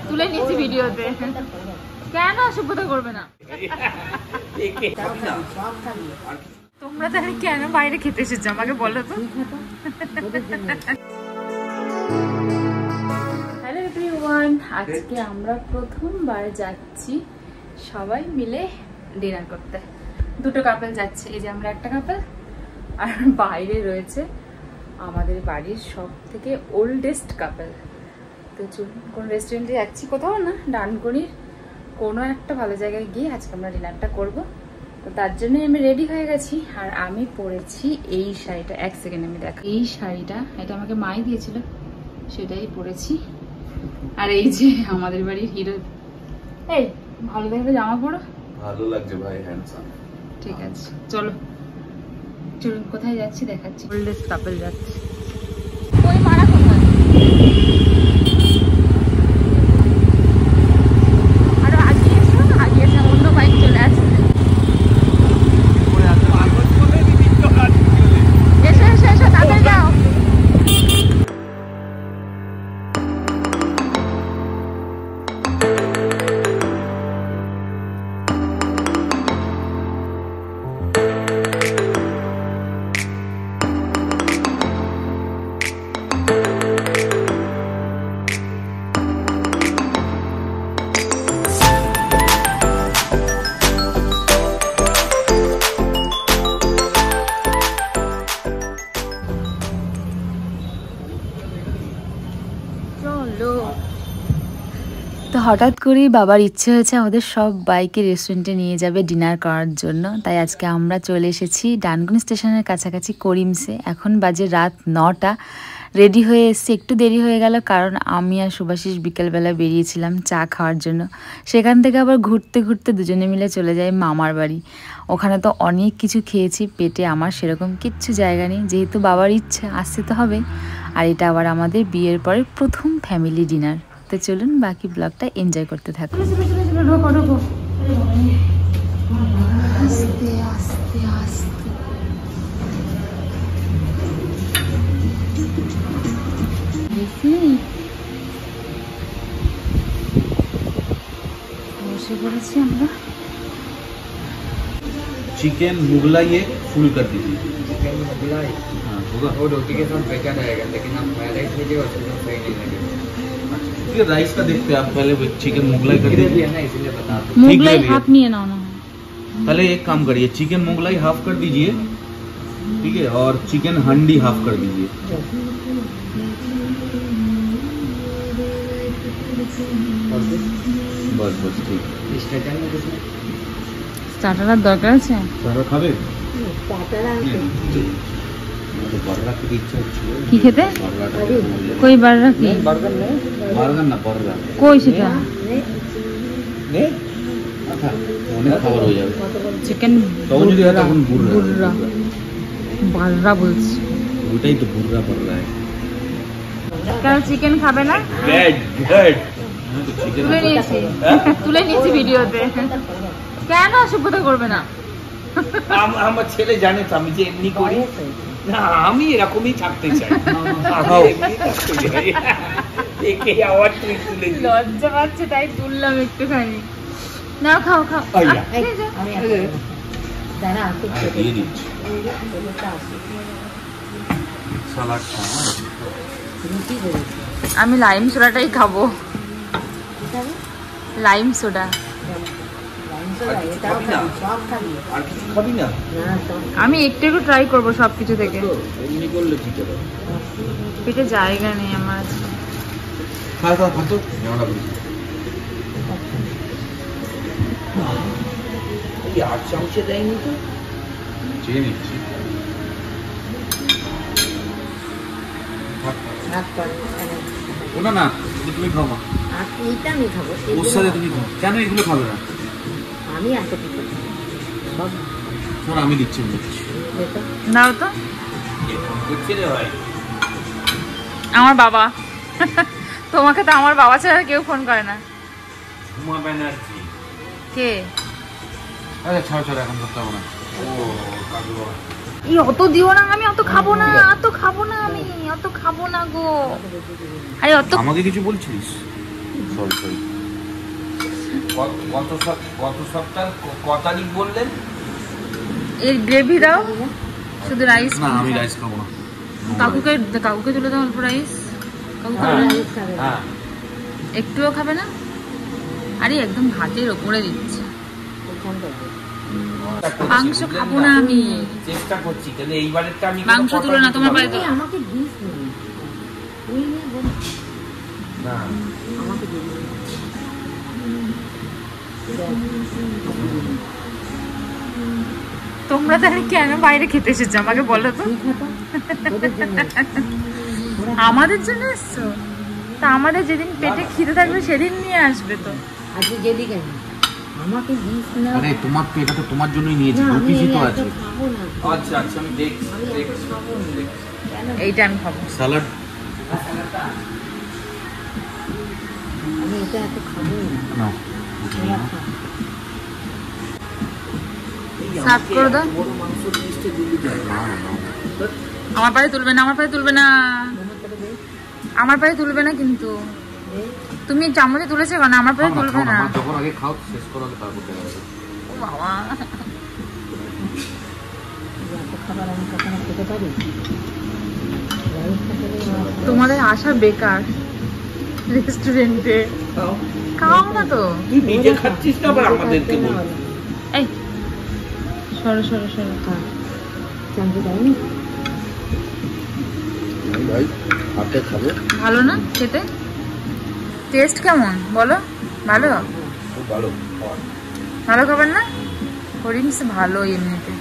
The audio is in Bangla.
তুলে নিয়েছি ভিডিওতে। কেন অসভ্যতা করবে না? তোমরা তাহলে কেন বাইরে খেতে এসেছো আমাকে বলো তো। হ্যালো এভরিওয়ান, আজকে আমরা প্রথমবার যাচ্ছি সবাই মিলে ডিনার করতে। দুটো কাপল যাচ্ছে, এই যে আমরা একটা কাপল, আর বাইরে রয়েছে আমাদের বাড়ির সব থেকে ওল্ডেস্ট কাপল। তো চলুন, কোন রেস্টুরেন্টে যাচ্ছি, কোথাও না, ডানকুনির কোনো একটা ভালো জায়গায় গিয়ে আজকে আমরা ডিনারটা করবো। তো তার জন্যই আমি রেডি হয়ে গেছি। আর আমি পরেছি এই শাড়িটা, এক সেকেন্ড আমি দেখো, এই শাড়িটা এটা আমাকে মাই দিয়েছিল, সেটাই পরেছি। আর এই যে আমাদের বাড়ির হিরো, এই ভালো দেখবে জামা পরো, ভালো লাগছে ভাই, হ্যান্ডসাম। ঠিক আছে চলো, চলুন কোথায় যাচ্ছি দেখাচ্ছি। ওল্ডেস্ট কাপল যাচ্ছে। ওই মারা কোথায়? আরো আগিয়ে এসো, আগিয়ে এসে অন্য বাইক চলে আসছে। এসো এসো এসো, তাড়াতাড়ি যাও। তো হঠাৎ করেই বাবার ইচ্ছে হয়েছে আমাদের সব বাইকে রেস্টুরেন্টে নিয়ে যাবে ডিনার করার জন্য। তাই আজকে আমরা চলে এসেছি ডানকুনি স্টেশনের কাছাকাছি করিমসে। এখন বাজে রাত 9টা। রেডি হয়ে এসেছি, একটু দেরি হয়ে গেল কারণ আমি আর সুভাষিস বিকেলবেলা বেরিয়েছিলাম চা খাওয়ার জন্য। সেখান থেকে আবার ঘুরতে ঘুরতে দুজনে মিলে চলে যাই মামার বাড়ি। ওখানে তো অনেক কিছু খেয়েছি, পেটে আমার সেরকম কিচ্ছু জায়গা নেই, যেহেতু বাবার ইচ্ছে আসতে তো হবে। আর এটা আবার আমাদের বিয়ের পরে প্রথম ফ্যামিলি ডিনার। তো চলুন বাকি ব্লগটা এনজয় করতে থাকুন। আস্তে আস্তে আস্তে বসে পড়েছি আমরা। चिकन मुगलाई एक फुल कर दीजिए। चिकन मुगलाई, हाँ होगा। वो रोटी के साथ बेचा रहेगा, लेकिन आप फ्राइड राइस लीजिएगा उसके साथ सही नहीं लगेगा। ठीक है, राइस का देखते हैं आप, पहले चिकन मुगलाई कर ग्रेवी दीजिए। है ना, इसीलिए बता दो। মুগলাই ग्रेवी है। হাফ নিয়ে নাও না। पहले एक काम करिए, चिकन मुगलाई हाफ कर दीजिए, ठीक है, और चिकन हंडी हाफ कर दीजिए। बस बस ठीक। स्टार्टर में कुछ नहीं? স্টার্টার দরকার আছে? তারা খাবে? स्टार्टर বর্গা খেতে ইচ্ছা হচ্ছিল। কি খেতে? বর্গাটা কই বাররা কি? बर्गर नहीं, বর্গা না বর্গা কই সেটা? নে আচ্ছা, অনেক খাবার হয়ে যাবে। চিকেন তখন যদি হয় তখন বুররা বুররা বাররা বলছি। ওটাই তো বুররা বর্গা। কেন চিকেন খাবে না? Good good. চিকেন তুলে নিয়েছি, তুলে নিয়েছি ভিডিওতে। কেন অসভ্যতা করবে না? আমার ছেলে জানে তো আমি যে এমনি করি না, আমি এরকমই থাকতে চাই। একে আওয়াজ ট্রিক তুলে দিই। লজ্জা পাচ্ছে তাই তুললাম একটুখানি। না খাও খাও। আইয়া। এই যে। দিয়ে দিচ্ছি সালাড খাওয়া। আমি লাইম সোডাটাই খাবো, লাইম সোডা। আর কিছু খাবি না? আমি একটু একটু ট্রাই করবো সবকিছু থেকে। এমনি করলে কি করে? পেটে জায়গা নেই আমার। খা খা খা তো জামাটা বলি। এই 8 চামচে দেয়নি তো? চেয়ে নিচ্ছি। ওটা না, তুমি খাও না। এইটা আমি খাবো, ওর সাথে তুমি খাও। কেন এগুলো খাবে না? আমি এত কি করছি? শোন, আমি দিচ্ছি। দাও তো। দেখছি রে ভাই, আমার বাবা। তোমাকে তো আমার বাবা ছাড়া কেউ ফোন করে না। উমা ব্যানার্জি। কে? আরে ছাড়ো ছাড়ো, এখন করতে হবে না। ও কাকু বাবা। এই অত দিও না, আমি অত খাবো না, অত খাবো না, আমি অত খাবো না গো। আরে অত আমাকে কিছু বলছিস? সরি সরি গত সপ্তাহ ক তারিখ বললেন? এর গ্রেভি দাও, শুধু রাইস। না আমি রাইস খাবো না। কাকুকে তুলে দাও অল্প রাইস। কাকু হ্যাঁ একটুও খাবে না? আরে একদম ভাতের ওপরে দিচ্ছে। মাংস খাবো না আমি, চেষ্টা করছি, কিন্তু এইবারেরটা আমি মাংস তুলো না তোমার বাড়িতে। আমাকে দিস না আমাকে দিস তোমরা তাহলে কেন বাইরে খেতে এসেছো আমাকে বলো তো? আমাদের জন্য এসছো? তা আমাদের যেদিন পেটে খিদে থাকবে সেদিন নিয়ে আসবে তো। আজকে যেদিকে আমাকে দিস না। আরে তোমার তো এটা তো তোমার জন্যই নিয়েছি, দু পিসই তো আছে। খাবো না। আচ্ছা আচ্ছা আমি দেখছি। এইটা আমি খাবো। স্যালাড আমি এটা এত খাবো না। নাও। সার্ভ করে দাও। আমার পায়ে তুলবে না, আমার পায়ে তুলবে না, আমার পায়ে তুলবে না। কিন্তু তুমি চামচে তুলেছো কেন? আমার পায়ে তুলবে না। যখন আগে খাও শেষ করো, আগে তারপর দেখাবো। ও বাবা, এত খাবার আমি কখনো খেতে পারি? তোমাদের আশা বেকার রেস্টুরেন্টে। খাও না তো। তুই নিজে খাচ্ছিস না আবার আমাদেরকে বল। এই সরো সরো সরো। চামচে দাওনি? ভাই হাতে খাবো। ভালো না খেতে? টেস্ট কেমন বলো? ভালো? খুব ভালো। ভালো খাবার না? হরিংস ভালো এমনিতে।